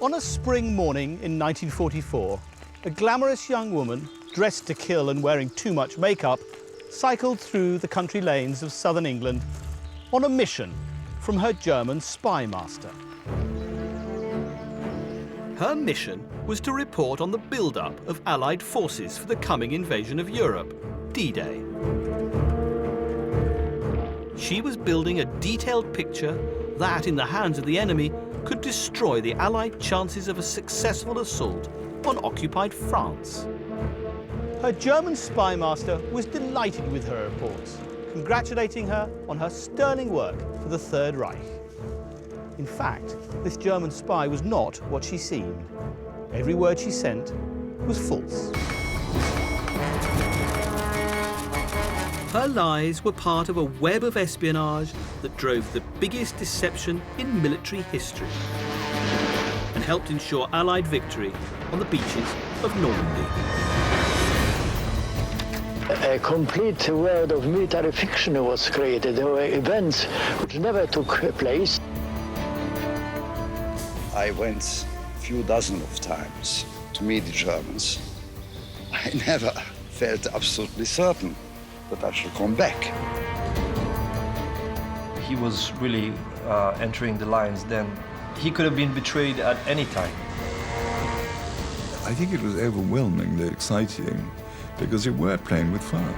On a spring morning in 1944, a glamorous young woman, dressed to kill and wearing too much makeup, cycled through the country lanes of southern England on a mission from her German spy master. Her mission was to report on the build-up of Allied forces for the coming invasion of Europe, D-Day. She was building a detailed picture that, in the hands of the enemy, could destroy the Allied chances of a successful assault on occupied France. Her German spy master was delighted with her reports, congratulating her on her sterling work for the Third Reich. In fact, this German spy was not what she seemed. Every word she sent was false. Her lies were part of a web of espionage that drove the biggest deception in military history and helped ensure Allied victory on the beaches of Normandy. A complete world of military fiction was created. There were events which never took place. I went a few dozen of times to meet the Germans. I never felt absolutely certain that I should come back. He was really entering the lines then. He could have been betrayed at any time. I think it was overwhelmingly exciting because you were playing with fire.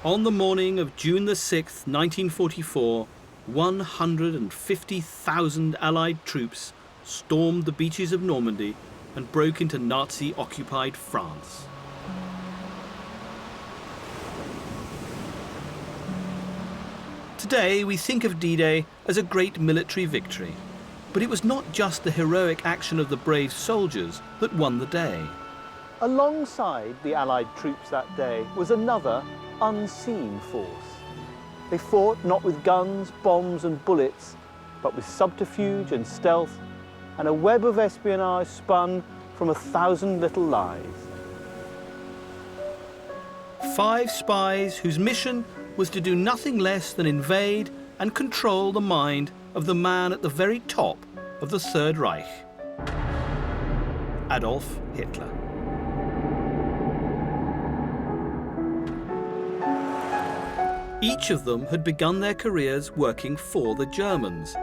On the morning of June the 6th, 1944, 150,000 Allied troops stormed the beaches of Normandy and broke into Nazi-occupied France. Today, we think of D-Day as a great military victory, but it was not just the heroic action of the brave soldiers that won the day. Alongside the Allied troops that day was another unseen force. They fought not with guns, bombs and bullets, but with subterfuge and stealth, and a web of espionage spun from 1,000 little lies. 5 spies whose mission was to do nothing less than invade and control the mind of the man at the very top of the Third Reich, Adolf Hitler. Each of them had begun their careers working for the Germans,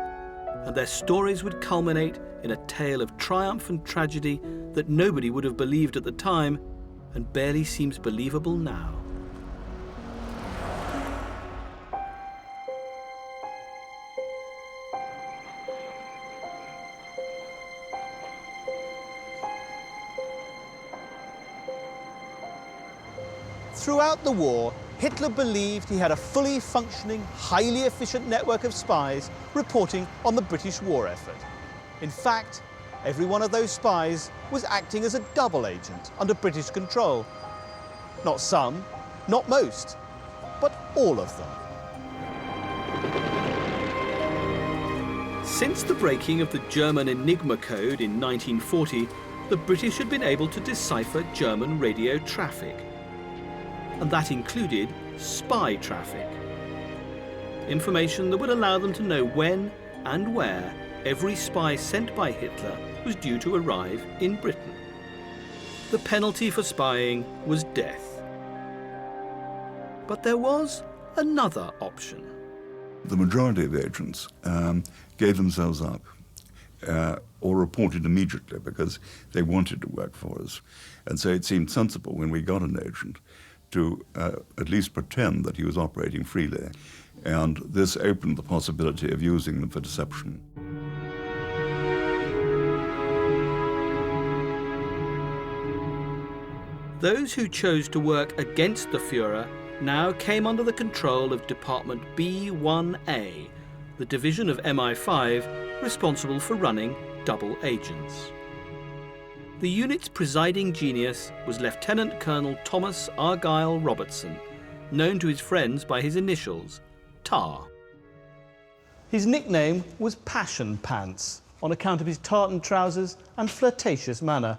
and their stories would culminate in a tale of triumph and tragedy that nobody would have believed at the time and barely seems believable now. Throughout the war, Hitler believed he had a fully functioning, highly efficient network of spies reporting on the British war effort. In fact, every one of those spies was acting as a double agent under British control. Not some, not most, but all of them. Since the breaking of the German Enigma code in 1940, the British had been able to decipher German radio traffic. And that included spy traffic. Information that would allow them to know when and where every spy sent by Hitler was due to arrive in Britain. The penalty for spying was death. But there was another option. The majority of agents gave themselves up or reported immediately because they wanted to work for us. And so it seemed sensible when we got an agent to at least pretend that he was operating freely. And this opened the possibility of using them for deception. Those who chose to work against the Führer now came under the control of Department B1A, the division of MI5 responsible for running double agents. The unit's presiding genius was Lieutenant Colonel Thomas Argyle Robertson, known to his friends by his initials, TAR. His nickname was Passion Pants, on account of his tartan trousers and flirtatious manner.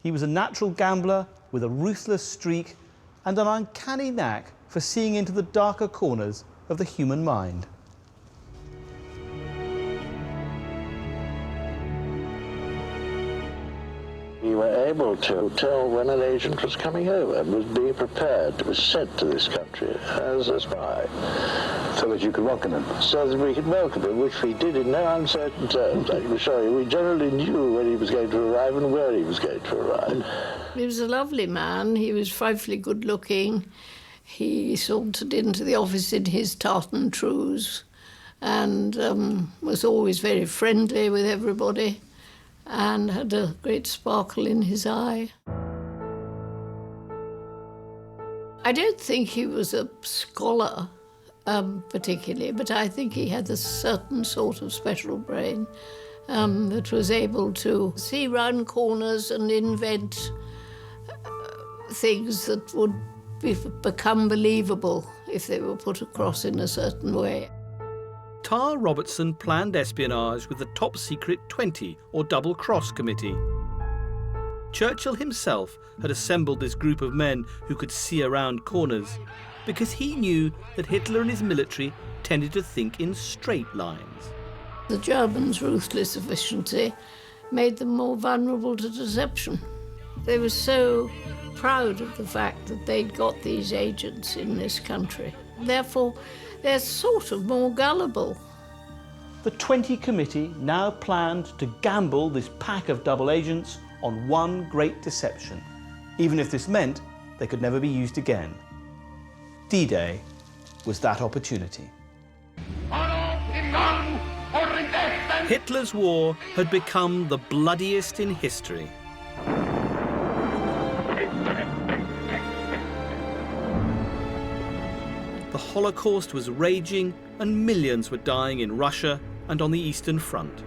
He was a natural gambler with a ruthless streak and an uncanny knack for seeing into the darker corners of the human mind. We were able to tell when an agent was coming over and was being prepared to be sent to this country as a spy. So that you could welcome him? So that we could welcome him, which we did in no uncertain terms, I can assure you. We generally knew when he was going to arrive and where he was going to arrive. He was a lovely man. He was frightfully good looking. He sauntered into the office in his tartan trews and was always very friendly with everybody and had a great sparkle in his eye. I don't think he was a scholar particularly, but I think he had a certain sort of special brain that was able to see round corners and invent things that would become believable if they were put across in a certain way. Tarr Robertson planned espionage with the top-secret 20, or Double Cross Committee. Churchill himself had assembled this group of men who could see around corners, because he knew that Hitler and his military tended to think in straight lines. The Germans' ruthless efficiency made them more vulnerable to deception. They were so proud of the fact that they'd got these agents in this country. Therefore, they're sort of more gullible. The 20 Committee now planned to gamble this pack of double agents on one great deception, even if this meant they could never be used again. D-Day was that opportunity. Hitler's war had become the bloodiest in history. The Holocaust was raging and millions were dying in Russia and on the Eastern Front.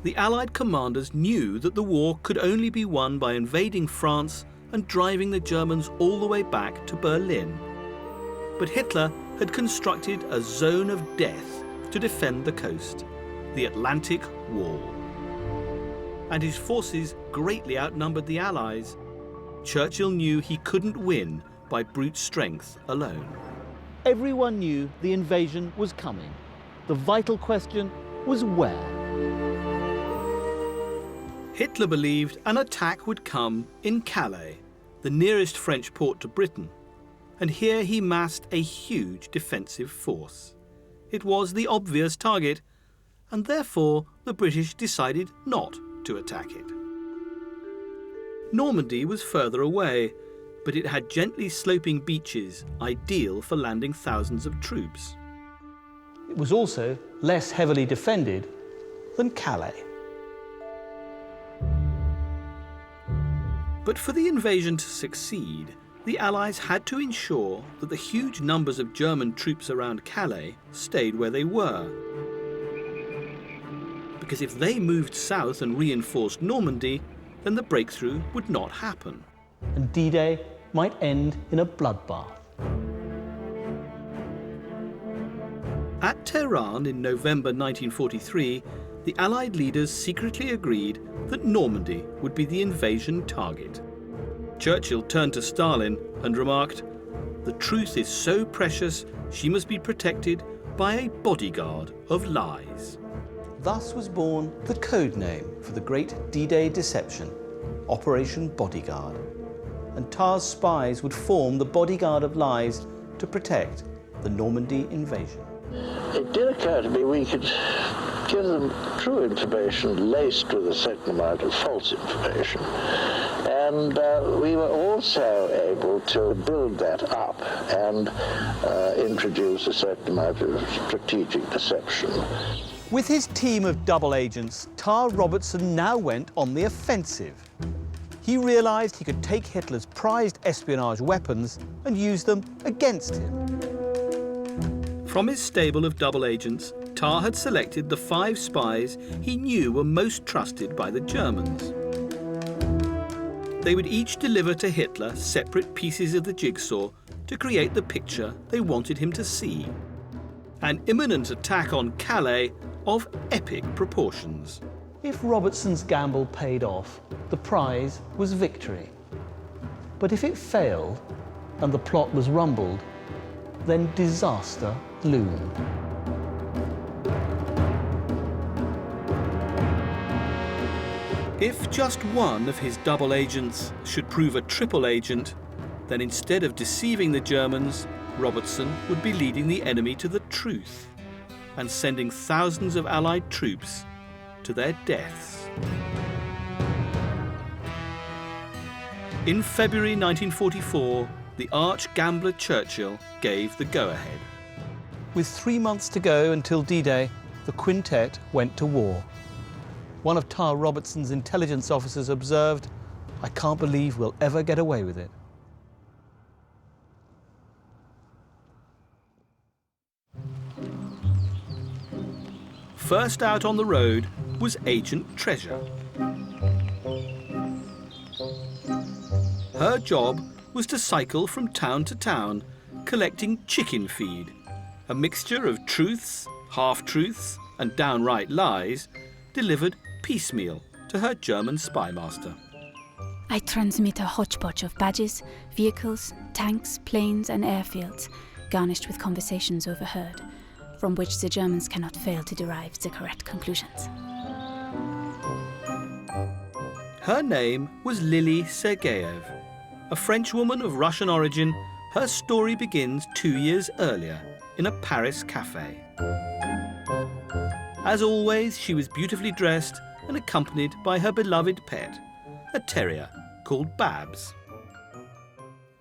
The Allied commanders knew that the war could only be won by invading France and driving the Germans all the way back to Berlin. But Hitler had constructed a zone of death to defend the coast, the Atlantic Wall. And his forces greatly outnumbered the Allies. Churchill knew he couldn't win by brute strength alone. Everyone knew the invasion was coming. The vital question was where. Hitler believed an attack would come in Calais, the nearest French port to Britain, and here he massed a huge defensive force. It was the obvious target, and therefore the British decided not to attack it. Normandy was further away, but it had gently sloping beaches, ideal for landing thousands of troops. It was also less heavily defended than Calais. But for the invasion to succeed, the Allies had to ensure that the huge numbers of German troops around Calais stayed where they were. Because if they moved south and reinforced Normandy, then the breakthrough would not happen. And D-Day might end in a bloodbath. At Tehran in November 1943, the Allied leaders secretly agreed that Normandy would be the invasion target. Churchill turned to Stalin and remarked, "The truth is so precious, she must be protected by a bodyguard of lies." Thus was born the code name for the great D-Day deception, Operation Bodyguard. And Tarr's spies would form the bodyguard of lies to protect the Normandy invasion. It did occur to me we could give them true information laced with a certain amount of false information. And we were also able to build that up and introduce a certain amount of strategic deception. With his team of double agents, Tarr Robertson now went on the offensive. He realised he could take Hitler's prized espionage weapons and use them against him. From his stable of double agents, Tarr had selected the 5 spies he knew were most trusted by the Germans. They would each deliver to Hitler separate pieces of the jigsaw to create the picture they wanted him to see. An imminent attack on Calais of epic proportions. If Robertson's gamble paid off, the prize was victory. But if it failed and the plot was rumbled, then disaster loomed. If just one of his double agents should prove a triple agent, then instead of deceiving the Germans, Robertson would be leading the enemy to the truth and sending thousands of Allied troops to their deaths. In February 1944, the arch-gambler Churchill gave the go-ahead. With 3 months to go until D-Day, the quintet went to war. One of Tar Robertson's intelligence officers observed, "I can't believe we'll ever get away with it." First out on the road was Agent Treasure. Her job was to cycle from town to town, collecting chicken feed, a mixture of truths, half-truths, and downright lies, delivered piecemeal to her German spy master. I transmit a hodgepodge of badges, vehicles, tanks, planes, and airfields, garnished with conversations overheard, from which the Germans cannot fail to derive the correct conclusions. Her name was Lily Sergeyev. A French woman of Russian origin, her story begins 2 years earlier in a Paris cafe. As always, she was beautifully dressed and accompanied by her beloved pet, a terrier called Babs.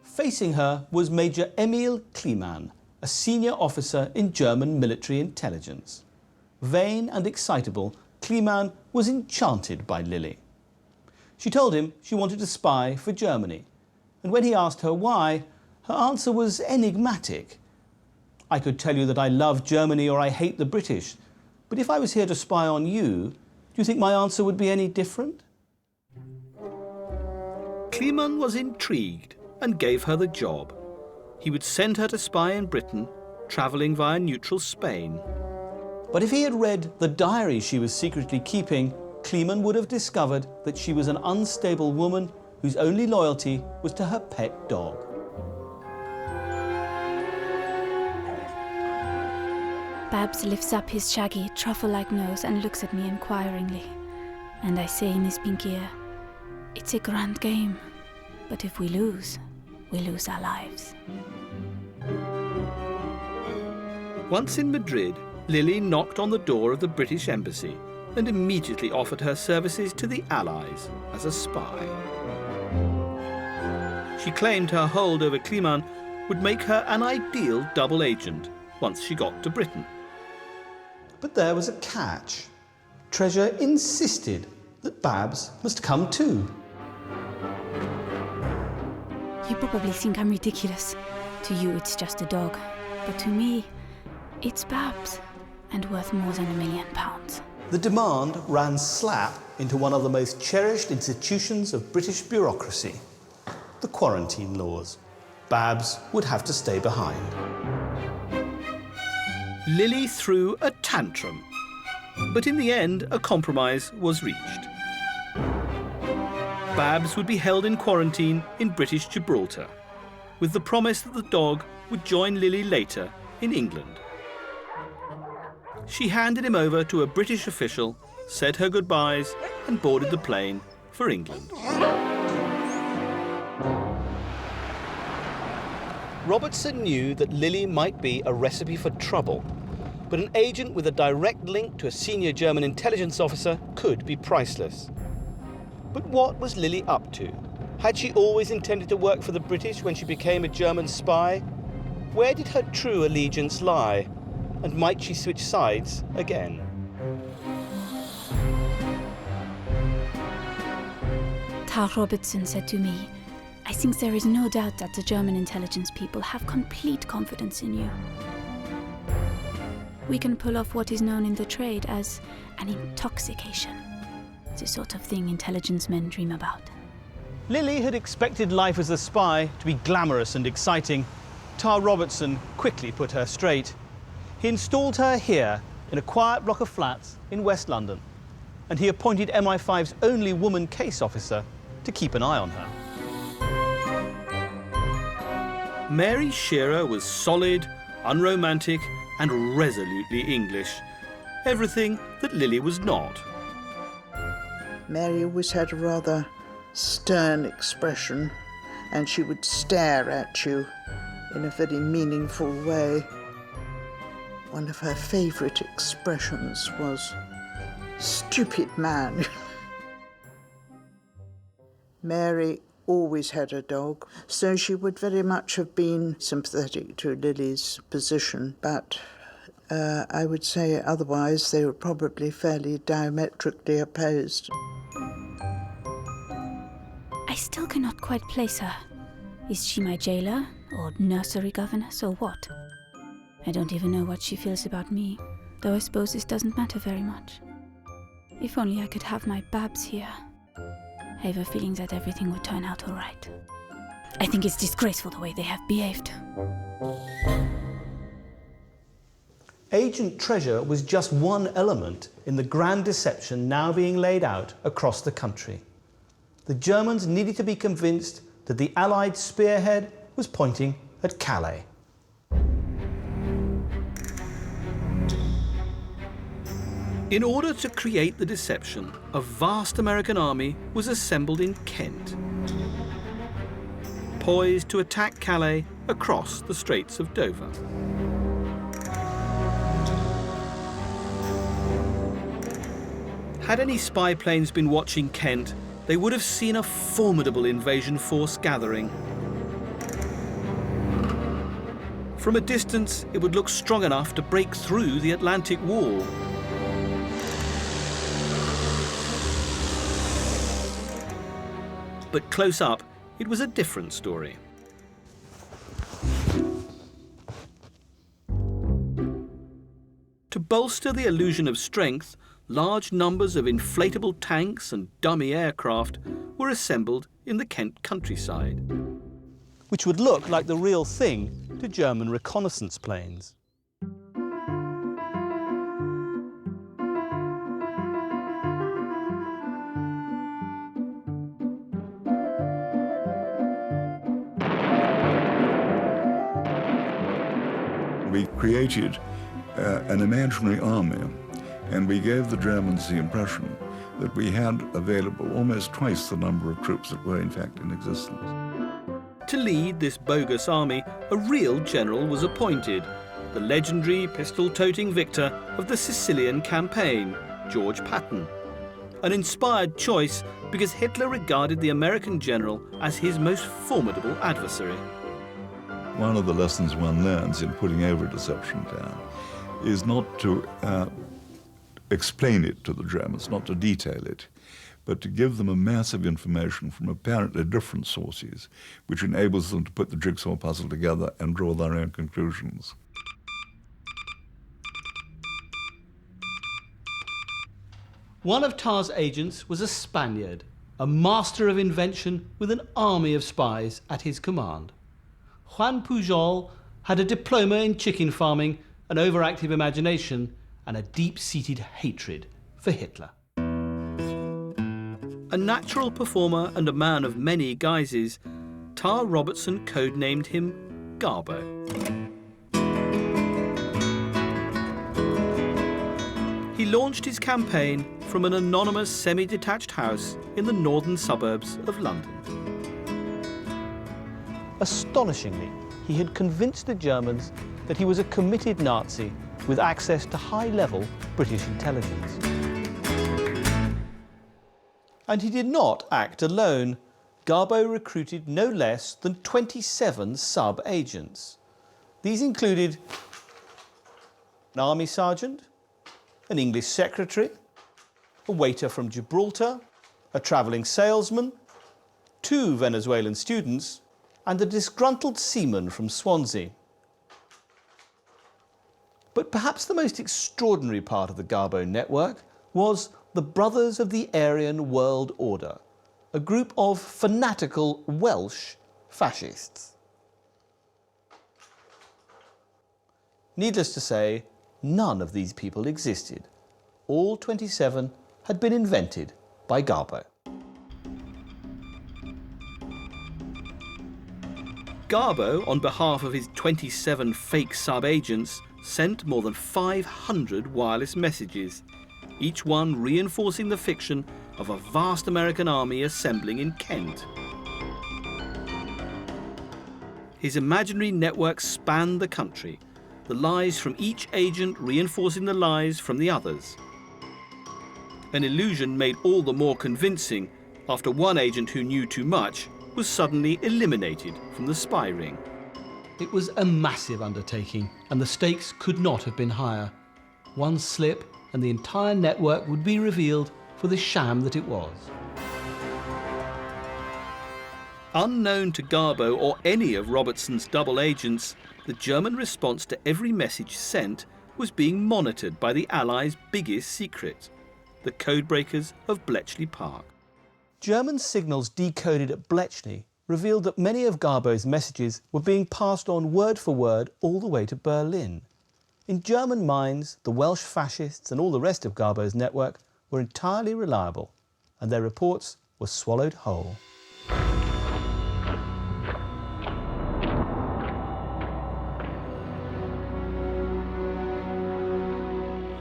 Facing her was Major Emil Kleemann, a senior officer in German military intelligence. Vain and excitable, Kleemann was enchanted by Lily. She told him she wanted to spy for Germany, and when he asked her why, her answer was enigmatic. "I could tell you that I love Germany or I hate the British, but if I was here to spy on you, do you think my answer would be any different?" Kleemann was intrigued and gave her the job. He would send her to spy in Britain, travelling via neutral Spain. But if he had read the diary she was secretly keeping, Kleemann would have discovered that she was an unstable woman whose only loyalty was to her pet dog. Babs lifts up his shaggy, truffle-like nose and looks at me inquiringly. And I say in his pink ear, "It's a grand game, but if we lose our lives." Once in Madrid, Lily knocked on the door of the British embassy and immediately offered her services to the Allies as a spy. She claimed her hold over Kleemann would make her an ideal double agent once she got to Britain. But there was a catch. Treasure insisted that Babs must come too. You probably think I'm ridiculous. To you, it's just a dog. But to me, it's Babs, and worth more than £1 million. The demand ran slap into one of the most cherished institutions of British bureaucracy, the quarantine laws. Babs would have to stay behind. Lily threw a tantrum, but in the end, a compromise was reached. Babs would be held in quarantine in British Gibraltar, with the promise that the dog would join Lily later in England. She handed him over to a British official, said her goodbyes, and boarded the plane for England. Robertson knew that Lily might be a recipe for trouble, but an agent with a direct link to a senior German intelligence officer could be priceless. But what was Lily up to? Had she always intended to work for the British when she became a German spy? Where did her true allegiance lie? And might she switch sides again? Tar Robertson said to me, "I think there is no doubt that the German intelligence people have complete confidence in you. We can pull off what is known in the trade as an intoxication, the sort of thing intelligence men dream about." Lily had expected life as a spy to be glamorous and exciting. Tar Robertson quickly put her straight. He installed her here in a quiet block of flats in West London. and he appointed MI5's only woman case officer to keep an eye on her. Mary Shearer was solid, unromantic, and resolutely English. Everything that Lily was not. Mary always had a rather stern expression, and she would stare at you in a very meaningful way. One of her favourite expressions was, "Stupid man." Mary always had a dog, so she would very much have been sympathetic to Lily's position, but I would say otherwise they were probably fairly diametrically opposed. I still cannot quite place her. Is she my jailer, or nursery governess, or what? I don't even know what she feels about me, though I suppose this doesn't matter very much. If only I could have my Babs here. I have a feeling that everything would turn out all right. I think it's disgraceful the way they have behaved. Agent Treasure was just one element in the grand deception now being laid out across the country. The Germans needed to be convinced that the Allied spearhead was pointing at Calais. In order to create the deception, a vast American army was assembled in Kent, poised to attack Calais across the Straits of Dover. Had any spy planes been watching Kent, they would have seen a formidable invasion force gathering. From a distance, it would look strong enough to break through the Atlantic Wall. But close up, it was a different story. To bolster the illusion of strength, large numbers of inflatable tanks and dummy aircraft were assembled in the Kent countryside, which would look like the real thing to German reconnaissance planes. We created an imaginary army, and we gave the Germans the impression that we had available almost twice the number of troops that were in fact in existence. To lead this bogus army, a real general was appointed, the legendary pistol-toting victor of the Sicilian campaign, George Patton. An inspired choice because Hitler regarded the American general as his most formidable adversary. One of the lessons one learns in putting over a deception plan is not to explain it to the Germans, not to detail it, but to give them a mass of information from apparently different sources, which enables them to put the jigsaw puzzle together and draw their own conclusions. One of Tarr's agents was a Spaniard, a master of invention with an army of spies at his command. Juan Pujol had a diploma in chicken farming, an overactive imagination, and a deep-seated hatred for Hitler. A natural performer and a man of many guises, Tarr Robertson codenamed him Garbo. He launched his campaign from an anonymous semi-detached house in the northern suburbs of London. Astonishingly, he had convinced the Germans that he was a committed Nazi with access to high-level British intelligence. And he did not act alone. Garbo recruited no less than 27 sub-agents. These included an army sergeant, an English secretary, a waiter from Gibraltar, a travelling salesman, 2 Venezuelan students, and a disgruntled seaman from Swansea. But perhaps the most extraordinary part of the Garbo network was the Brothers of the Aryan World Order, a group of fanatical Welsh fascists. Needless to say, none of these people existed. All 27 had been invented by Garbo. Garbo, on behalf of his 27 fake sub-agents, sent more than 500 wireless messages, each one reinforcing the fiction of a vast American army assembling in Kent. His imaginary network spanned the country, the lies from each agent reinforcing the lies from the others. An illusion made all the more convincing after one agent who knew too much was suddenly eliminated from the spy ring. It was a massive undertaking, and the stakes could not have been higher. One slip and the entire network would be revealed for the sham that it was. Unknown to Garbo or any of Robertson's double agents, the German response to every message sent was being monitored by the Allies' biggest secret, the codebreakers of Bletchley Park. German signals decoded at Bletchley revealed that many of Garbo's messages were being passed on word for word all the way to Berlin. In German minds, the Welsh fascists and all the rest of Garbo's network were entirely reliable, and their reports were swallowed whole.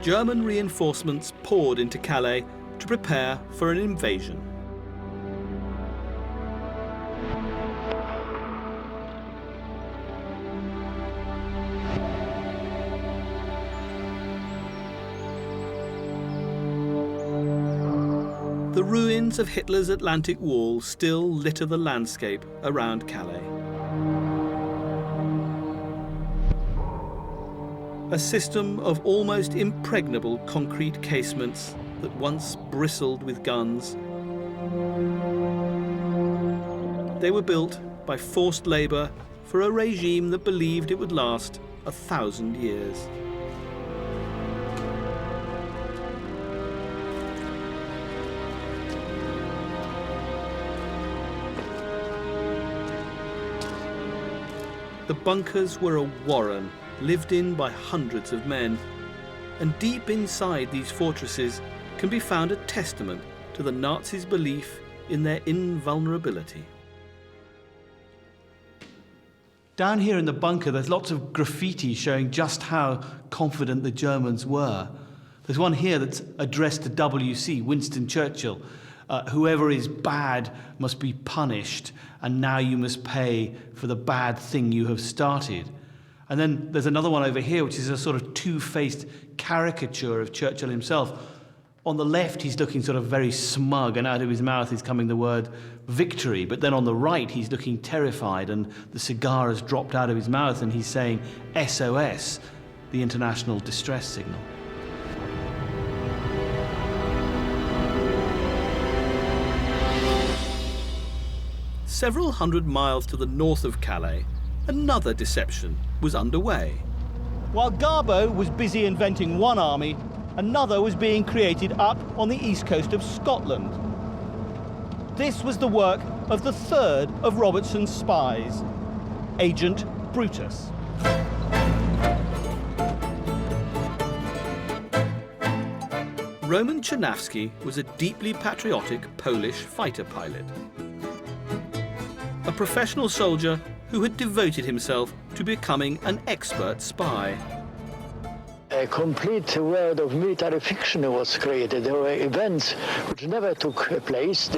German reinforcements poured into Calais to prepare for an invasion. The ruins of Hitler's Atlantic Wall still litter the landscape around Calais. A system of almost impregnable concrete casements that once bristled with guns. They were built by forced labour for a regime that believed it would last 1,000 years. The bunkers were a warren lived in by hundreds of men, and deep inside these fortresses can be found a testament to the Nazis' belief in their invulnerability. Down here in the bunker, there's lots of graffiti showing just how confident the Germans were. There's one here that's addressed to WC, Winston Churchill. Whoever is bad must be punished, and now you must pay for the bad thing you have started. And then there's another one over here, which is a sort of two-faced caricature of Churchill himself. On the left, he's looking sort of very smug, and out of his mouth is coming the word victory. But then on the right, he's looking terrified, and the cigar has dropped out of his mouth, and he's saying SOS, the international distress signal. Several hundred miles to the north of Calais, another deception was underway. While Garbo was busy inventing one army, another was being created up on the east coast of Scotland. This was the work of the third of Robertson's spies, Agent Brutus. Roman Czernawski was a deeply patriotic Polish fighter pilot. A professional soldier who had devoted himself to becoming an expert spy. A complete world of military fiction was created. There were events which never took place.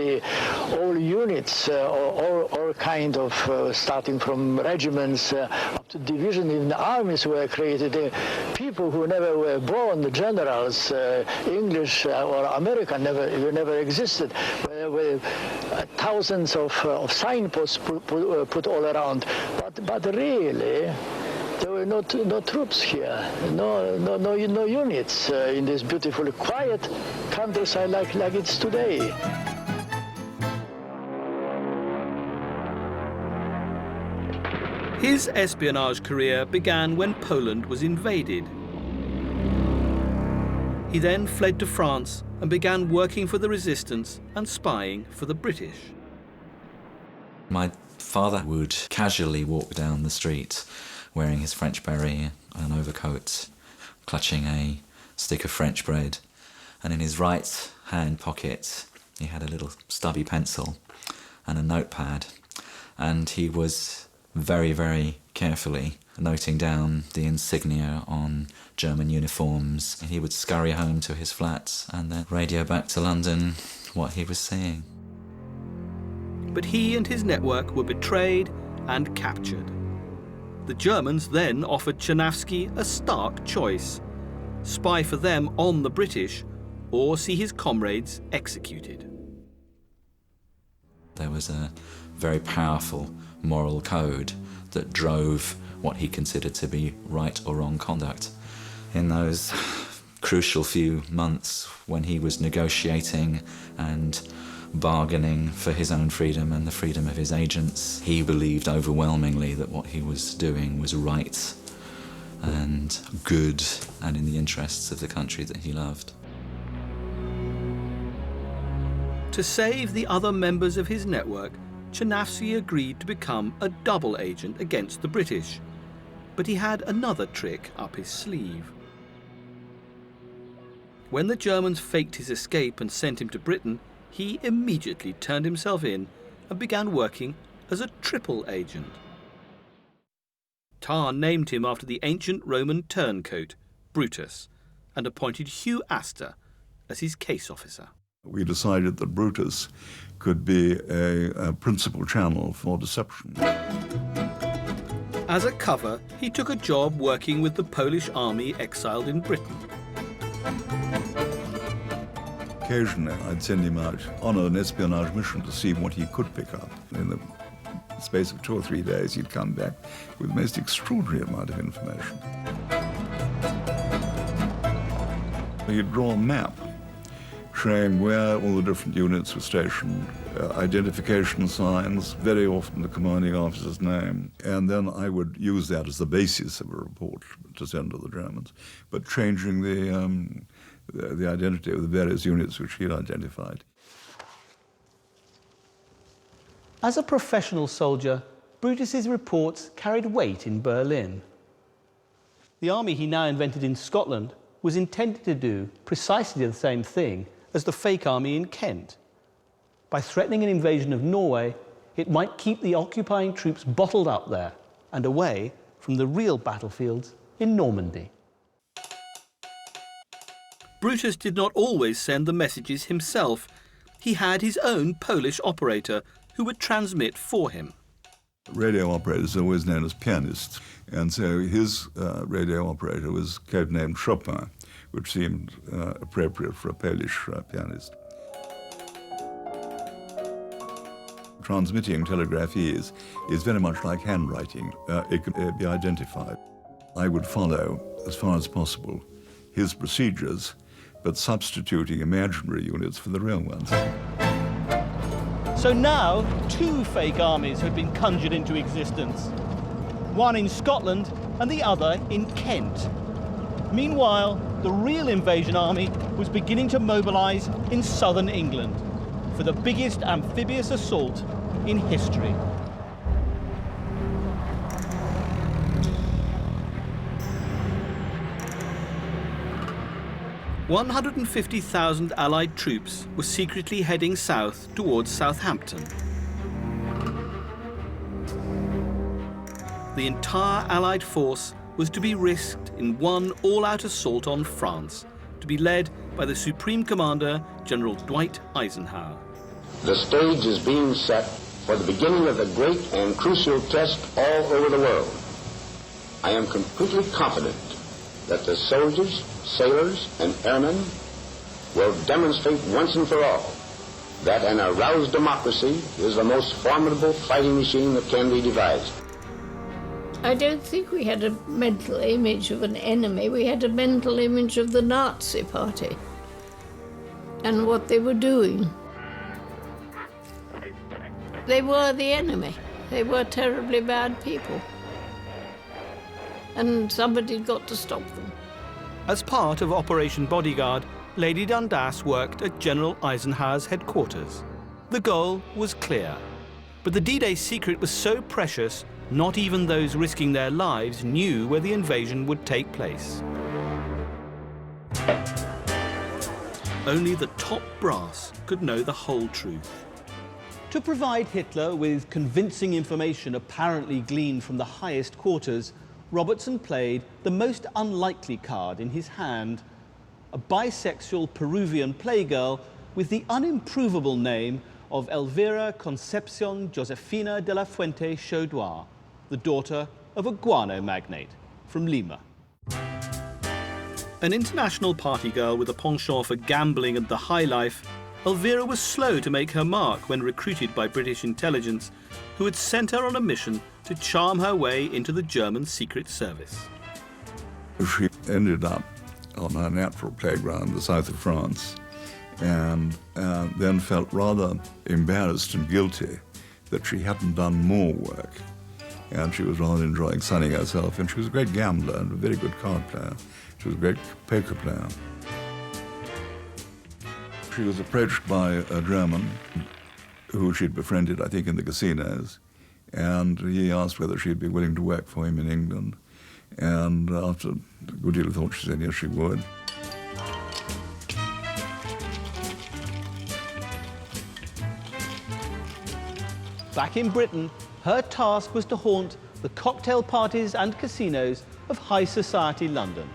All units, all kind of, starting from regiments up to division, even armies were created. People who never were born, generals, English or American, never existed. There were thousands of signposts put all around. But really, there were no troops here, no units in this beautiful, quiet countryside like it's today. His espionage career began when Poland was invaded. He then fled to France and began working for the resistance and spying for the British. My father would casually walk down the street wearing his French beret and an overcoat, clutching a stick of French bread, and in his right hand pocket, he had a little stubby pencil and a notepad, and he was very, very carefully noting down the insignia on German uniforms. He would scurry home to his flat and then radio back to London what he was seeing. But he and his network were betrayed and captured. The Germans then offered Czerniawski a stark choice: spy for them on the British, or see his comrades executed. There was a very powerful moral code that drove what he considered to be right or wrong conduct. In those crucial few months when he was negotiating and bargaining for his own freedom and the freedom of his agents, he believed overwhelmingly that what he was doing was right and good and in the interests of the country that he loved. To save the other members of his network, Czerniawski agreed to become a double agent against the British. But he had another trick up his sleeve. When the Germans faked his escape and sent him to Britain, he immediately turned himself in and began working as a triple agent. Tarr named him after the ancient Roman turncoat, Brutus, and appointed Hugh Astor as his case officer. We decided that Brutus could be a principal channel for deception. As a cover, he took a job working with the Polish army exiled in Britain. Occasionally, I'd send him out on an espionage mission to see what he could pick up. In the space of 2 or 3 days, he'd come back with the most extraordinary amount of information. He'd draw a map showing where all the different units were stationed, identification signs, very often the commanding officer's name, and then I would use that as the basis of a report to send to the Germans, but changing the identity of the various units which he had identified. As a professional soldier, Brutus's reports carried weight in Berlin. The army he now invented in Scotland was intended to do precisely the same thing as the fake army in Kent. By threatening an invasion of Norway, it might keep the occupying troops bottled up there and away from the real battlefields in Normandy. Brutus did not always send the messages himself. He had his own Polish operator who would transmit for him. Radio operators are always known as pianists, and so his radio operator was codenamed Chopin, which seemed appropriate for a Polish pianist. Transmitting telegraphies is very much like handwriting. It can be identified. I would follow, as far as possible, his procedures, but substituting imaginary units for the real ones. So now, 2 fake armies had been conjured into existence. One in Scotland and the other in Kent. Meanwhile, the real invasion army was beginning to mobilise in southern England for the biggest amphibious assault in history. "150,000 Allied troops were secretly heading south towards Southampton. The entire Allied force was to be risked in one all-out assault on France, to be led by the Supreme Commander, General Dwight Eisenhower. The stage is being set for the beginning of the great and crucial test all over the world. I am completely confident that the soldiers, sailors, and airmen will demonstrate once and for all that an aroused democracy is the most formidable fighting machine that can be devised. I don't think we had a mental image of an enemy. We had a mental image of the Nazi Party and what they were doing. They were the enemy. They were terribly bad people. And somebody'd got to stop them. As part of Operation Bodyguard, Lady Dundas worked at General Eisenhower's headquarters. The goal was clear, but the D-Day secret was so precious, not even those risking their lives knew where the invasion would take place. only the top brass could know the whole truth. To provide Hitler with convincing information apparently gleaned from the highest quarters, Robertson played the most unlikely card in his hand, a bisexual Peruvian playgirl with the unimprovable name of Elvira Concepcion Josefina de la Fuente Chaudoir, the daughter of a guano magnate from Lima. An international party girl with a penchant for gambling and the high life, Elvira was slow to make her mark when recruited by British intelligence, who had sent her on a mission to charm her way into the German Secret Service. She ended up on her natural playground, the south of France, and then felt rather embarrassed and guilty that she hadn't done more work. And she was rather enjoying sunning herself, and she was a great gambler and a very good card player. She was a great poker player. She was approached by a German who she'd befriended, I think, in the casinos, and he asked whether she'd be willing to work for him in England. And after a good deal of thought, she said yes, she would. Back in Britain, her task was to haunt the cocktail parties and casinos of high society London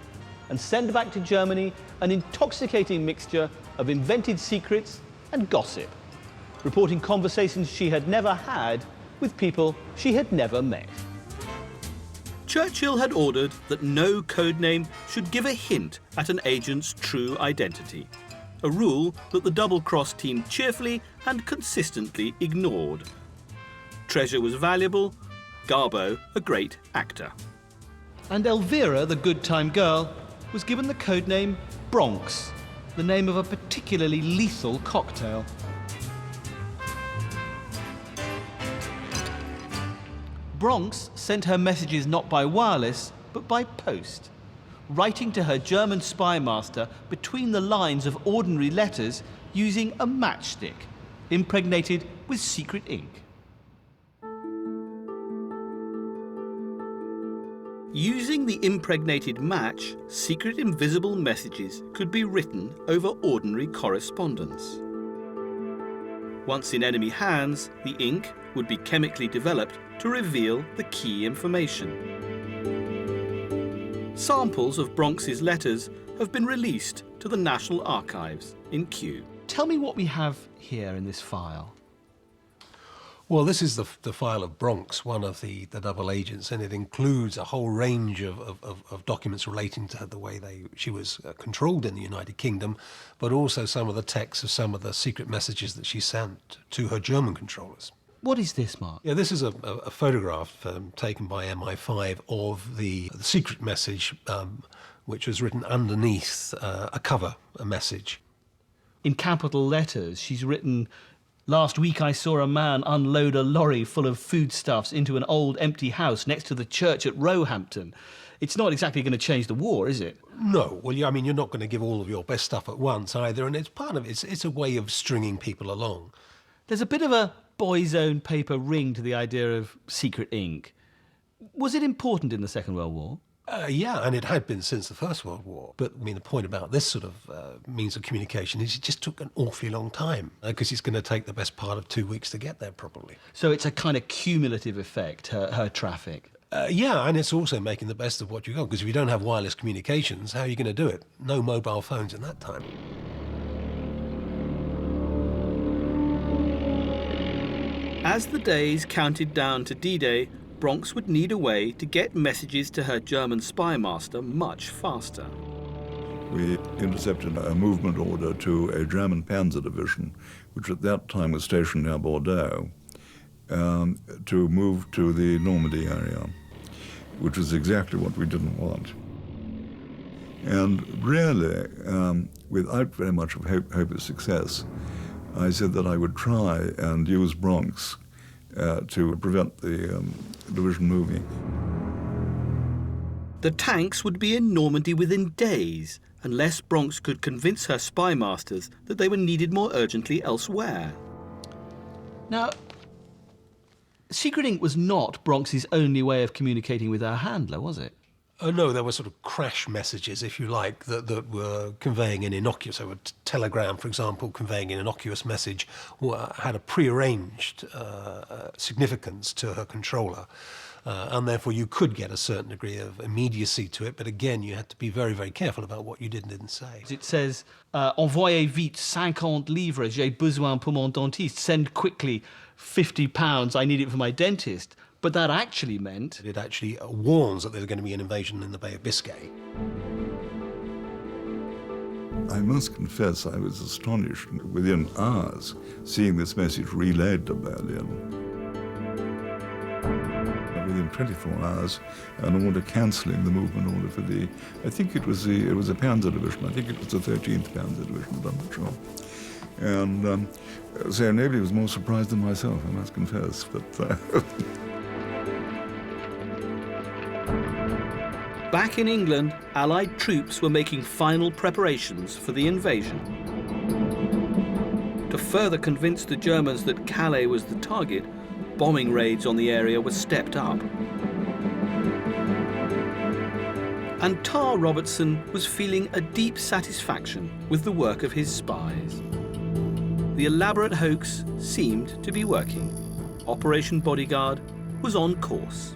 and send back to Germany an intoxicating mixture of invented secrets and gossip, reporting conversations she had never had with people she had never met. Churchill had ordered that no codename should give a hint at an agent's true identity, a rule that the double-cross team cheerfully and consistently ignored. Treasure was valuable, Garbo a great actor. And Elvira, the good time girl, was given the codename Bronx, the name of a particularly lethal cocktail. Bronx sent her messages not by wireless, but by post, writing to her German spy master between the lines of ordinary letters using a matchstick, impregnated with secret ink. Using the impregnated match, secret invisible messages could be written over ordinary correspondence. Once in enemy hands, the ink would be chemically developed to reveal the key information. Samples of Bronx's letters have been released to the National Archives in Kew. Tell me what we have here in this file. Well, this is the file of Bronx, one of the double agents, and it includes a whole range of documents relating to the way she was controlled in the United Kingdom, but also some of the texts of some of the secret messages that she sent to her German controllers. What is this, Mark? Yeah, this is a photograph taken by MI5 of the secret message, which was written underneath a message. In capital letters, she's written, "Last week I saw a man unload a lorry full of foodstuffs into an old empty house next to the church at Roehampton." It's not exactly going to change the war, is it? No. Well, I mean, you're not going to give all of your best stuff at once either, and it's part of it. It's a way of stringing people along. There's a bit of a boy's own paper ring to the idea of secret ink. Was it important in the Second World War? Yeah, and it had been since the First World War. But, I mean, the point about this sort of means of communication is it just took an awfully long time, because it's going to take the best part of 2 weeks to get there, probably. So it's a kind of cumulative effect, her traffic? Yeah, and it's also making the best of what you got, because if you don't have wireless communications, how are you going to do it? No mobile phones in that time. As the days counted down to D-Day, Bronx would need a way to get messages to her German spy master much faster. We intercepted a movement order to a German panzer division, which at that time was stationed near Bordeaux, to move to the Normandy area, which was exactly what we didn't want. And really, without very much of hope of success, I said that I would try and use Bronx to prevent the division moving. The tanks would be in Normandy within days, unless Bronx could convince her spy masters that they were needed more urgently elsewhere. Now, secret ink was not Bronx's only way of communicating with her handler, was it? No, there were sort of crash messages, if you like, that were conveying an innocuous, so a telegram, for example, conveying an innocuous message, had a prearranged significance to her controller. And therefore you could get a certain degree of immediacy to it, but again, you had to be very, very careful about what you did and didn't say. It says, envoyez vite 50 livres, j'ai besoin pour mon dentiste. Send quickly £50, I need it for my dentist. But that actually meant... It actually warns that there's going to be an invasion in the Bay of Biscay. I must confess I was astonished within hours seeing this message relayed to Berlin. Within 24 hours, an order cancelling the movement order for the, I think it was a Panzer Division, I think it was the 13th Panzer Division, but I'm not sure. And so nobody was more surprised than myself, I must confess. But Back in England, Allied troops were making final preparations for the invasion. To further convince the Germans that Calais was the target, bombing raids on the area were stepped up. And Tar Robertson was feeling a deep satisfaction with the work of his spies. The elaborate hoax seemed to be working. Operation Bodyguard was on course.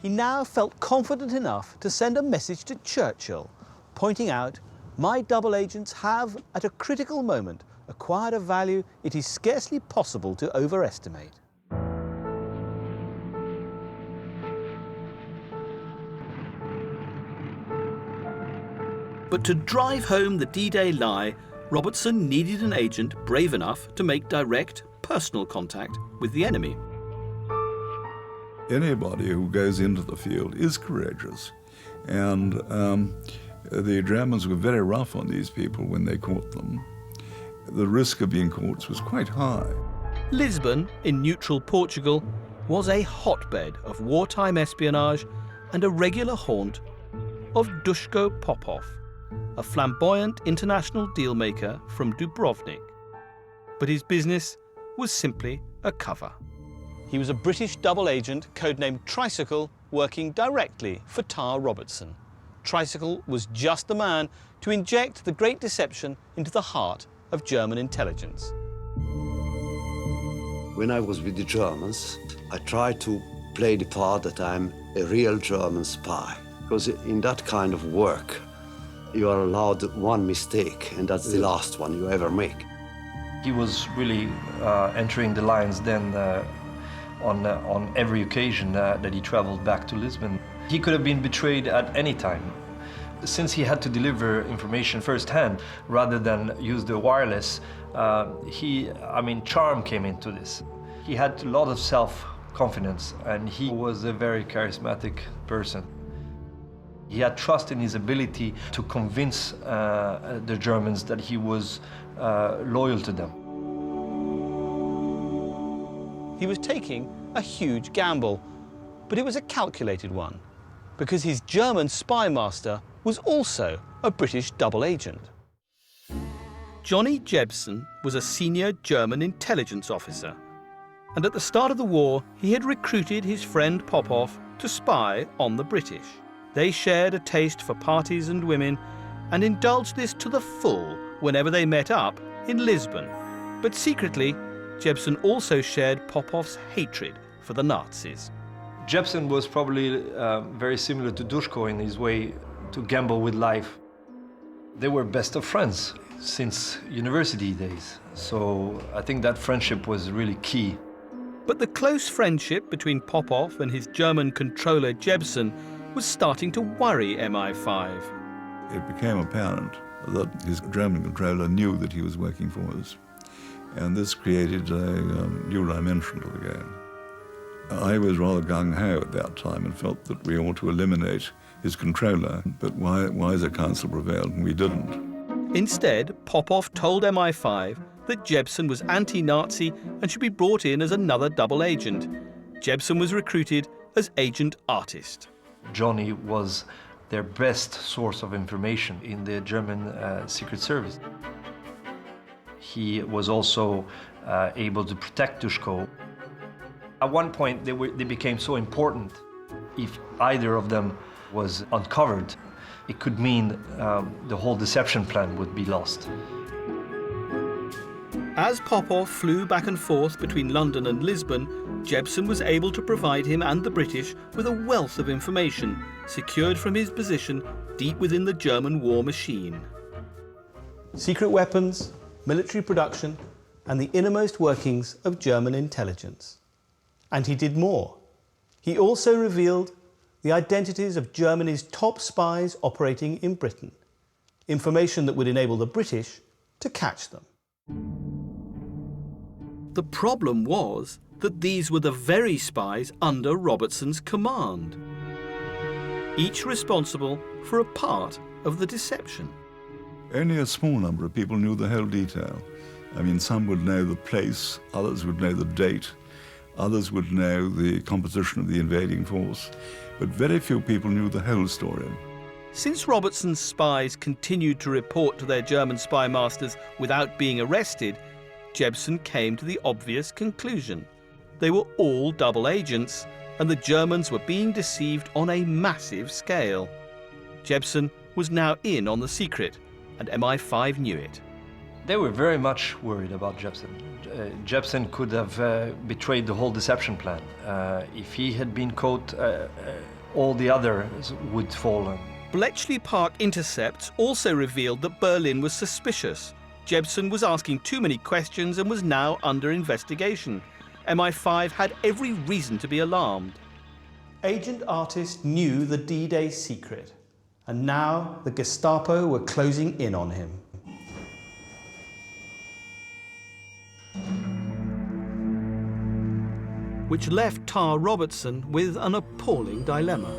He now felt confident enough to send a message to Churchill, pointing out, my double agents have, at a critical moment, acquired a value it is scarcely possible to overestimate. But to drive home the D-Day lie, Robertson needed an agent brave enough to make direct, personal contact with the enemy. Anybody who goes into the field is courageous. And the Germans were very rough on these people when they caught them. The risk of being caught was quite high. Lisbon, in neutral Portugal, was a hotbed of wartime espionage and a regular haunt of Duško Popov, a flamboyant international dealmaker from Dubrovnik. But his business was simply a cover. He was a British double agent codenamed Tricycle, working directly for Tar Robertson. Tricycle was just the man to inject the Great Deception into the heart of German intelligence. When I was with the Germans, I tried to play the part that I'm a real German spy. Because in that kind of work, you are allowed one mistake, and that's the last one you ever make. He was really entering the lines then on every occasion that he traveled back to Lisbon. He could have been betrayed at any time. Since he had to deliver information firsthand rather than use the wireless, charm came into this. He had a lot of self-confidence, and he was a very charismatic person. He had trust in his ability to convince the Germans that he was loyal to them. He was taking a huge gamble, but it was a calculated one, because his German spy master was also a British double agent. Johnny Jebsen was a senior German intelligence officer, and at the start of the war, he had recruited his friend Popov to spy on the British. They shared a taste for parties and women and indulged this to the full whenever they met up in Lisbon. But secretly, Jebsen also shared Popov's hatred for the Nazis. Jebsen was probably very similar to Duško in his way to gamble with life. They were best of friends since university days, so I think that friendship was really key. But the close friendship between Popov and his German controller Jebsen was starting to worry MI5. It became apparent that his German controller knew that he was working for us. And this created a new dimension to the game. I was rather gung-ho at that time and felt that we ought to eliminate his controller, but wiser counsel prevailed, and we didn't. Instead, Popov told MI5 that Jebsen was anti-Nazi and should be brought in as another double agent. Jebsen was recruited as agent artist. Johnny was their best source of information in the German Secret Service. He was also able to protect Duško. At one point, they became so important If either of them was uncovered, it could mean the whole deception plan would be lost. As Popov flew back and forth between London and Lisbon, Jebsen was able to provide him and the British with a wealth of information secured from his position deep within the German war machine. Secret weapons, military production, and the innermost workings of German intelligence. And he did more. He also revealed the identities of Germany's top spies operating in Britain, information that would enable the British to catch them. The problem was that these were the very spies under Robertson's command, each responsible for a part of the deception. Only a small number of people knew the whole detail. I mean, some would know the place, others would know the date, others would know the composition of the invading force, but very few people knew the whole story. Since Robertson's spies continued to report to their German spy masters without being arrested, Jebsen came to the obvious conclusion. They were all double agents, and the Germans were being deceived on a massive scale. Jebsen was now in on the secret, and MI5 knew it. They were very much worried about Jebsen. Jebsen could have betrayed the whole deception plan. If he had been caught, all the others would fall. Bletchley Park intercepts also revealed that Berlin was suspicious. Jebsen was asking too many questions and was now under investigation. MI5 had every reason to be alarmed. Agent Artist knew the D-Day secret, and now the Gestapo were closing in on him. Which left Tar Robertson with an appalling dilemma.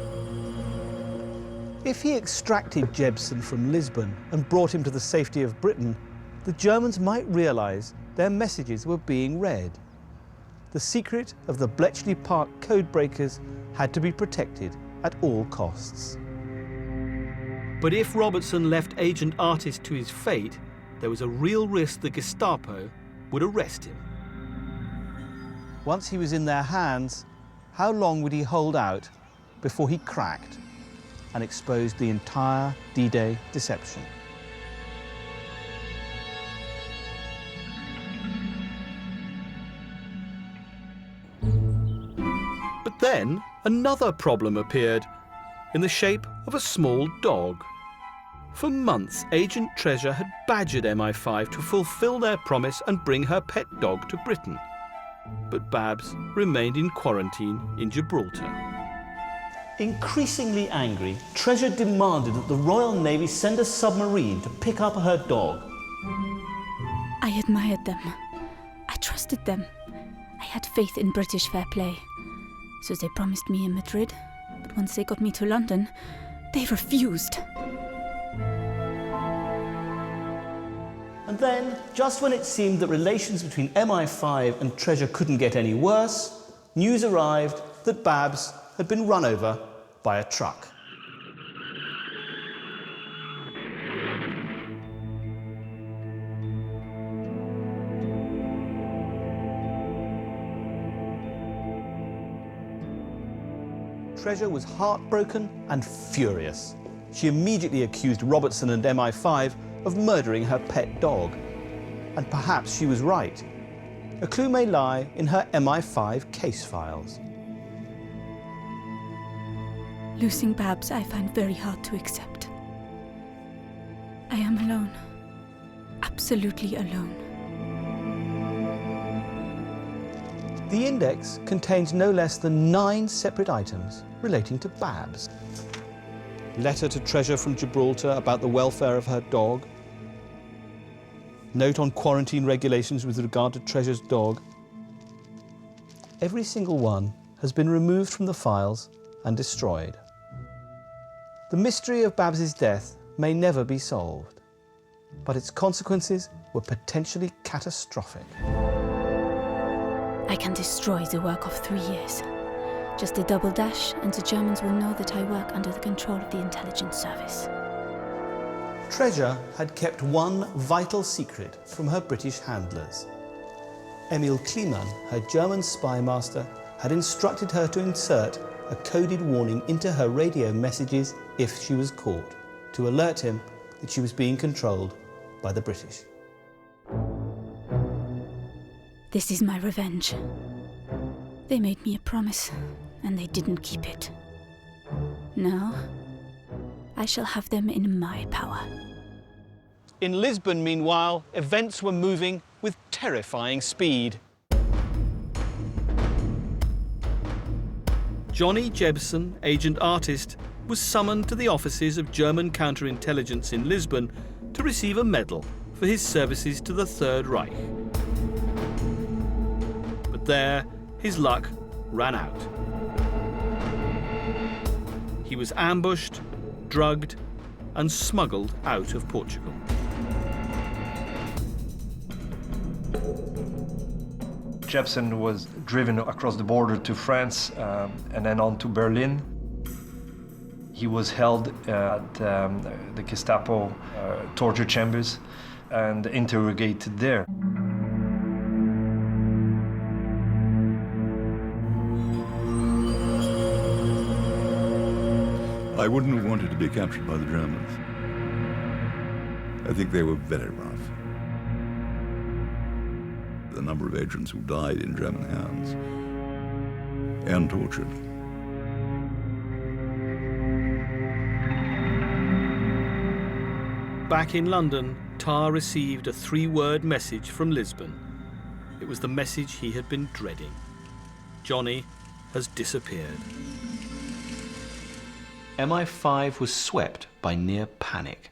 If he extracted Jebsen from Lisbon and brought him to the safety of Britain, the Germans might realise their messages were being read. The secret of the Bletchley Park codebreakers had to be protected at all costs. But if Robertson left Agent Artist to his fate, there was a real risk the Gestapo would arrest him. Once he was in their hands, how long would he hold out before he cracked and exposed the entire D-Day deception? But then another problem appeared, in the shape of a small dog. For months, Agent Treasure had badgered MI5 to fulfill their promise and bring her pet dog to Britain. But Babs remained in quarantine in Gibraltar. Increasingly angry, Treasure demanded that the Royal Navy send a submarine to pick up her dog. I admired them. I trusted them. I had faith in British fair play. So they promised me in Madrid, but once they got me to London, they refused. And then, just when it seemed that relations between MI5 and Treasure couldn't get any worse, news arrived that Babs had been run over by a truck. Treasure was heartbroken and furious. She immediately accused Robertson and MI5 of murdering her pet dog. And perhaps she was right. A clue may lie in her MI5 case files. Losing Babs I find very hard to accept. I am alone. Absolutely alone. The index contains no less than 9 separate items relating to Babs. Letter to Treasure from Gibraltar about the welfare of her dog. Note on quarantine regulations with regard to Treasure's dog. Every single one has been removed from the files and destroyed. The mystery of Babs's death may never be solved, but its consequences were potentially catastrophic. I can destroy the work of 3 years. Just a double dash, and the Germans will know that I work under the control of the intelligence service. Treasure had kept one vital secret from her British handlers. Emil Kleemann, her German spy master, had instructed her to insert a coded warning into her radio messages if she was caught, to alert him that she was being controlled by the British. This is my revenge. They made me a promise, and they didn't keep it. Now, I shall have them in my power. In Lisbon, meanwhile, events were moving with terrifying speed. Johnny Jebsen, agent artist, was summoned to the offices of German counterintelligence in Lisbon to receive a medal for his services to the Third Reich. But there, his luck ran out. He was ambushed, drugged, and smuggled out of Portugal. Jebsen was driven across the border to France and then on to Berlin. He was held at the Gestapo torture chambers and interrogated there. I wouldn't have wanted to be captured by the Germans. I think they were very rough. The number of agents who died in German hands and tortured. Back in London, Tar received a 3-word message from Lisbon. It was the message he had been dreading. Johnny has disappeared. MI5 was swept by near panic.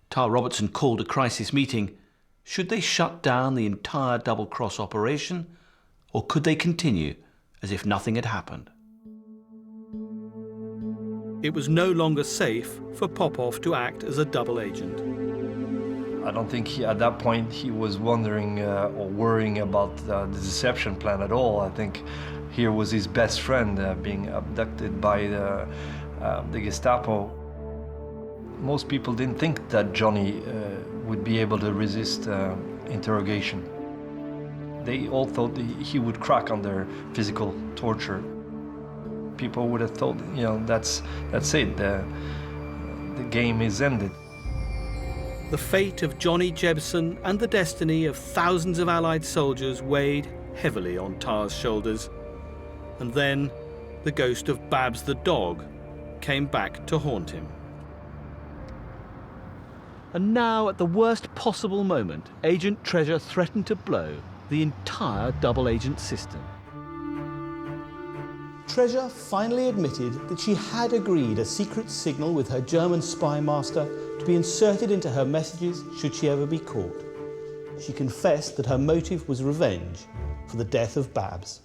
Tar Robertson called a crisis meeting. Should they shut down the entire double-cross operation, or could they continue as if nothing had happened? It was no longer safe for Popov to act as a double agent. I don't think at that point he was wondering or worrying about the deception plan at all. I think here was his best friend being abducted by the Gestapo. Most people didn't think that Johnny would be able to resist interrogation. They all thought he would crack under physical torture. People would have thought, you know, that's it. The game is ended. The fate of Johnny Jebsen and the destiny of thousands of Allied soldiers weighed heavily on Tar's shoulders. And then the ghost of Babs the dog came back to haunt him. And now, at the worst possible moment, Agent Treasure threatened to blow the entire double agent system. Treasure finally admitted that she had agreed a secret signal with her German spy master to be inserted into her messages should she ever be caught. She confessed that her motive was revenge for the death of Babs.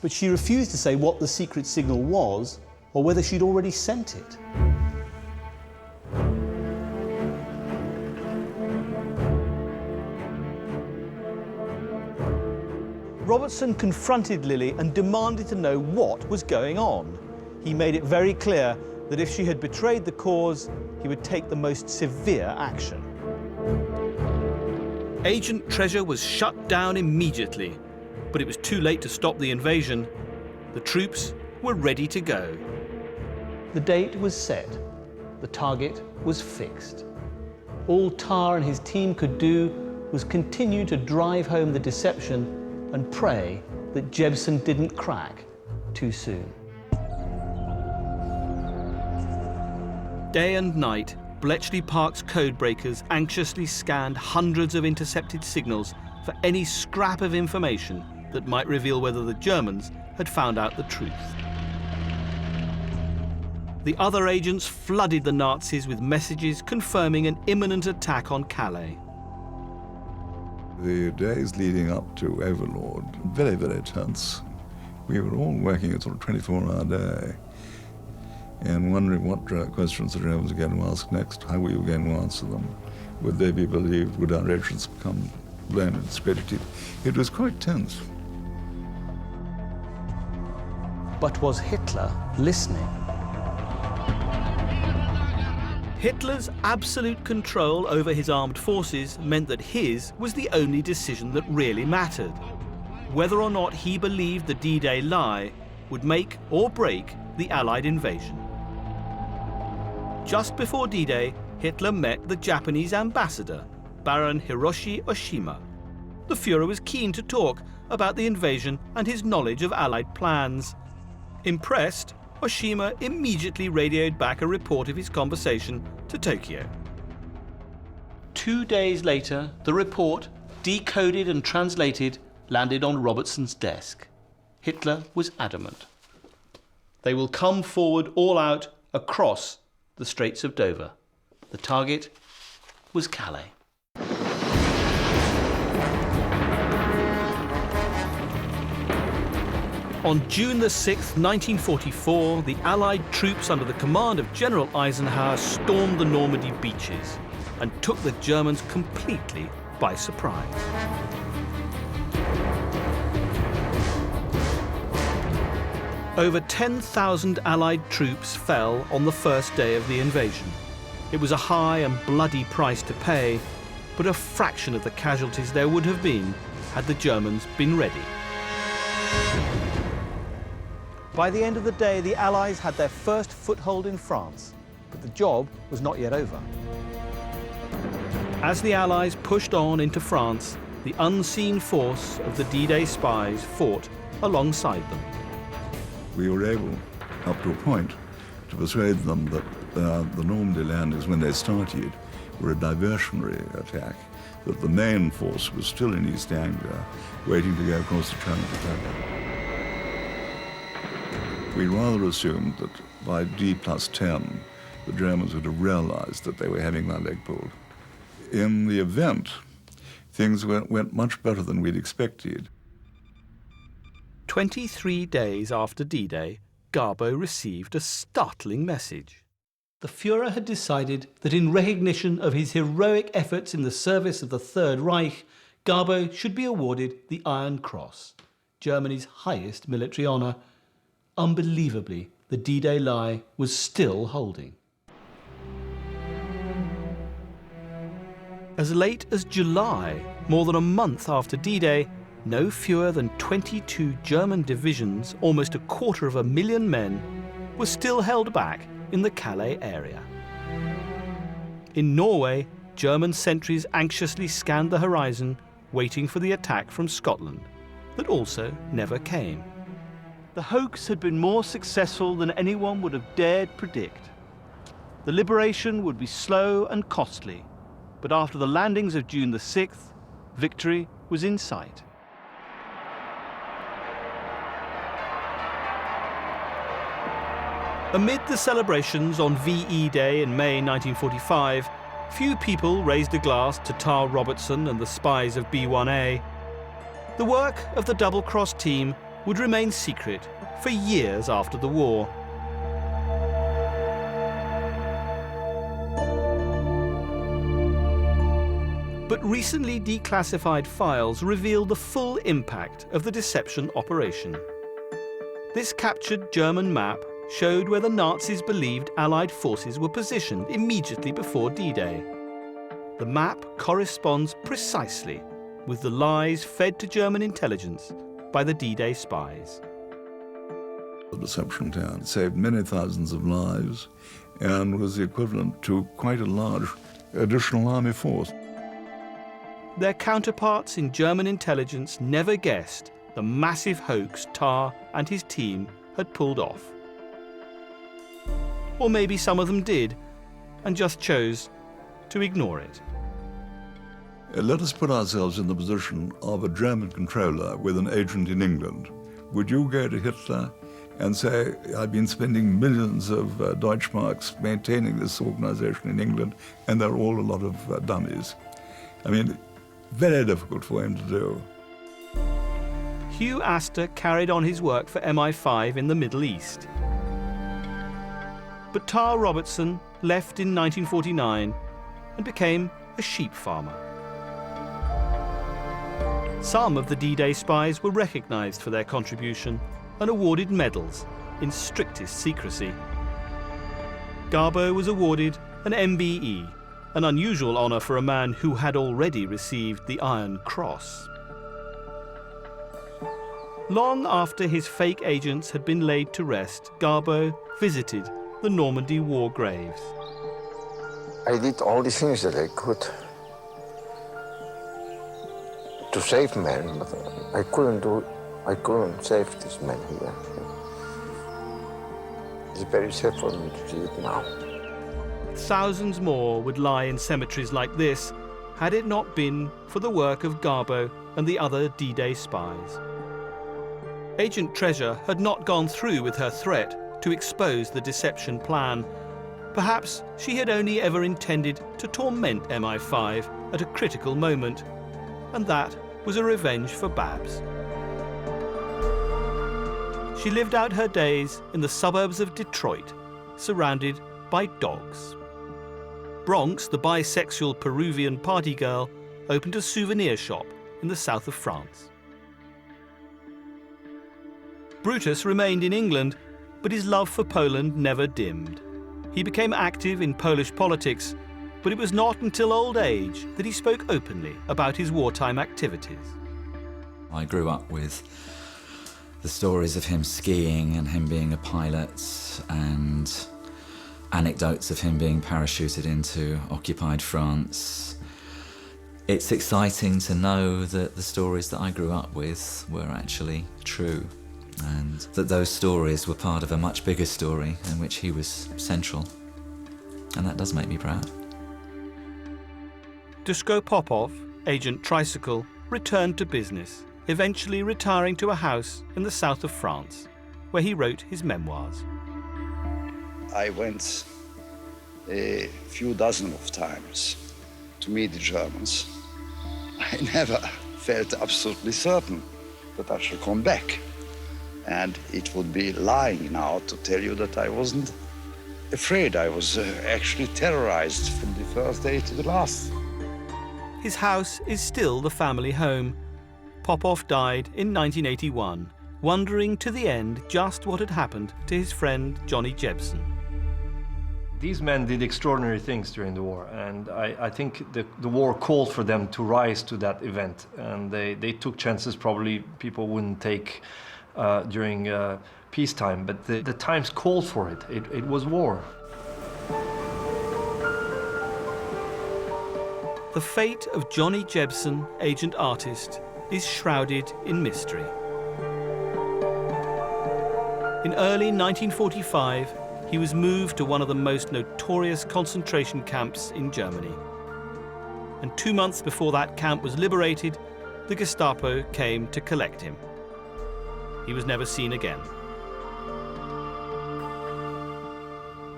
But she refused to say what the secret signal was or whether she'd already sent it. Robertson confronted Lily and demanded to know what was going on. He made it very clear that if she had betrayed the cause, he would take the most severe action. Agent Treasure was shut down immediately, but it was too late to stop the invasion. The troops were ready to go. The date was set. The target was fixed. All Tar and his team could do was continue to drive home the deception and pray that Jebsen didn't crack too soon. Day and night, Bletchley Park's codebreakers anxiously scanned hundreds of intercepted signals for any scrap of information that might reveal whether the Germans had found out the truth. The other agents flooded the Nazis with messages confirming an imminent attack on Calais. The days leading up to Overlord, very, very tense. We were all working a sort of 24-hour day and wondering what questions the Germans were going to ask next, how we were going to answer them. Would they be believed? Would our agents become blamed and discredited? It was quite tense. But was Hitler listening? Hitler's absolute control over his armed forces meant that his was the only decision that really mattered. whether or not he believed the D-Day lie would make or break the Allied invasion. Just before D-Day, Hitler met the Japanese ambassador, Baron Hiroshi Oshima. The Führer was keen to talk about the invasion and his knowledge of Allied plans. Impressed, Oshima immediately radioed back a report of his conversation to Tokyo. 2 days later, the report, decoded and translated, landed on Robertson's desk. Hitler was adamant. They will come forward all out across the Straits of Dover. The target was Calais. On June the 6th, 1944, the Allied troops under the command of General Eisenhower stormed the Normandy beaches and took the Germans completely by surprise. Over 10,000 Allied troops fell on the first day of the invasion. It was a high and bloody price to pay, but a fraction of the casualties there would have been had the Germans been ready. By the end of the day, the Allies had their first foothold in France, but the job was not yet over. As the Allies pushed on into France, the unseen force of the D-Day spies fought alongside them. We were able, up to a point, to persuade them that the Normandy landings, when they started, were a diversionary attack, that the main force was still in East Anglia, waiting to go across the Channel to Calais. We rather assumed that by D+10, the Germans would have realized that they were having their leg pulled. In the event, things went much better than we'd expected. 23 days after D-Day, Garbo received a startling message. The Führer had decided that in recognition of his heroic efforts in the service of the Third Reich, Garbo should be awarded the Iron Cross, Germany's highest military honour. Unbelievably, the D-Day lie was still holding. As late as July, more than a month after D-Day, no fewer than 22 German divisions, almost 250,000 men, were still held back in the Calais area. In Norway, German sentries anxiously scanned the horizon, waiting for the attack from Scotland, that also never came. The hoax had been more successful than anyone would have dared predict. The liberation would be slow and costly, but after the landings of June the 6th, victory was in sight. Amid the celebrations on VE Day in May 1945, few people raised a glass to Tar Robertson and the Spies of B1A. The work of the double-cross team would remain secret for years after the war. But recently declassified files reveal the full impact of the deception operation. This captured German map showed where the Nazis believed Allied forces were positioned immediately before D-Day. The map corresponds precisely with the lies fed to German intelligence by the D-Day spies. The deception town saved many thousands of lives and was the equivalent to quite a large additional army force. Their counterparts in German intelligence never guessed the massive hoax Tar and his team had pulled off. Or maybe some of them did, and just chose to ignore it. Let us put ourselves in the position of a German controller with an agent in England. Would you go to Hitler and say, I've been spending millions of Deutschmarks maintaining this organization in England, and they're all a lot of dummies? I mean, very difficult for him to do. Hugh Astor carried on his work for MI5 in the Middle East. But Tar Robertson left in 1949 and became a sheep farmer. Some of the D-Day spies were recognized for their contribution and awarded medals in strictest secrecy. Garbo was awarded an MBE, an unusual honor for a man who had already received the Iron Cross. Long after his fake agents had been laid to rest, Garbo visited the Normandy war graves. I did all the things that I could to save men, but I couldn't save this man here. It's very sad for me to see it now. Thousands more would lie in cemeteries like this had it not been for the work of Garbo and the other D-Day spies. Agent Treasure had not gone through with her threat to expose the deception plan. Perhaps she had only ever intended to torment MI5 at a critical moment, and that was a revenge for Babs. She lived out her days in the suburbs of Detroit, surrounded by dogs. Bronx, the bisexual Peruvian party girl, opened a souvenir shop in the south of France. Brutus remained in England, but his love for Poland never dimmed. He became active in Polish politics, but it was not until old age that he spoke openly about his wartime activities. I grew up with the stories of him skiing and him being a pilot and anecdotes of him being parachuted into occupied France. It's exciting to know that the stories that I grew up with were actually true, and that those stories were part of a much bigger story in which he was central. And that does make me proud. Duško Popov, Agent Tricycle, returned to business, eventually retiring to a house in the south of France, where he wrote his memoirs. I went a few dozen of times to meet the Germans. I never felt absolutely certain that I should come back. And it would be lying now to tell you that I wasn't afraid. I was actually terrorized from the first day to the last. His house is still the family home. Popov died in 1981, wondering to the end just what had happened to his friend Johnny Jebsen. These men did extraordinary things during the war, and I think the war called for them to rise to that event, and they took chances probably people wouldn't take during peacetime, but the times called for it. It was war. The fate of Johnny Jebsen, agent artist, is shrouded in mystery. In early 1945, he was moved to one of the most notorious concentration camps in Germany. And 2 months before that camp was liberated, the Gestapo came to collect him. He was never seen again.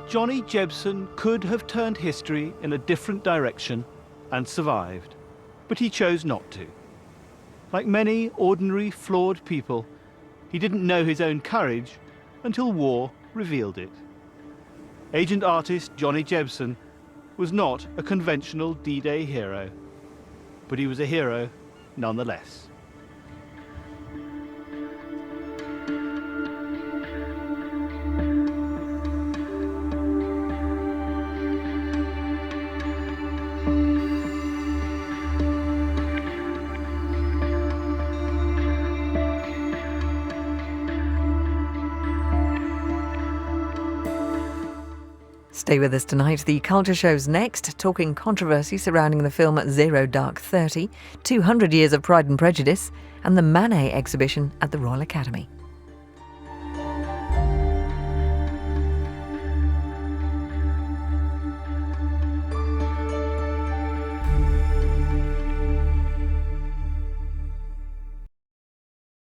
Johnny Jebsen could have turned history in a different direction and survived, but he chose not to. Like many ordinary, flawed people, he didn't know his own courage until war revealed it. Agent artist Johnny Jebsen was not a conventional D-Day hero, but he was a hero nonetheless. Stay with us tonight. The Culture Show's next, talking controversy surrounding the film Zero Dark 30, 200 Years of Pride and Prejudice, and the Manet exhibition at the Royal Academy.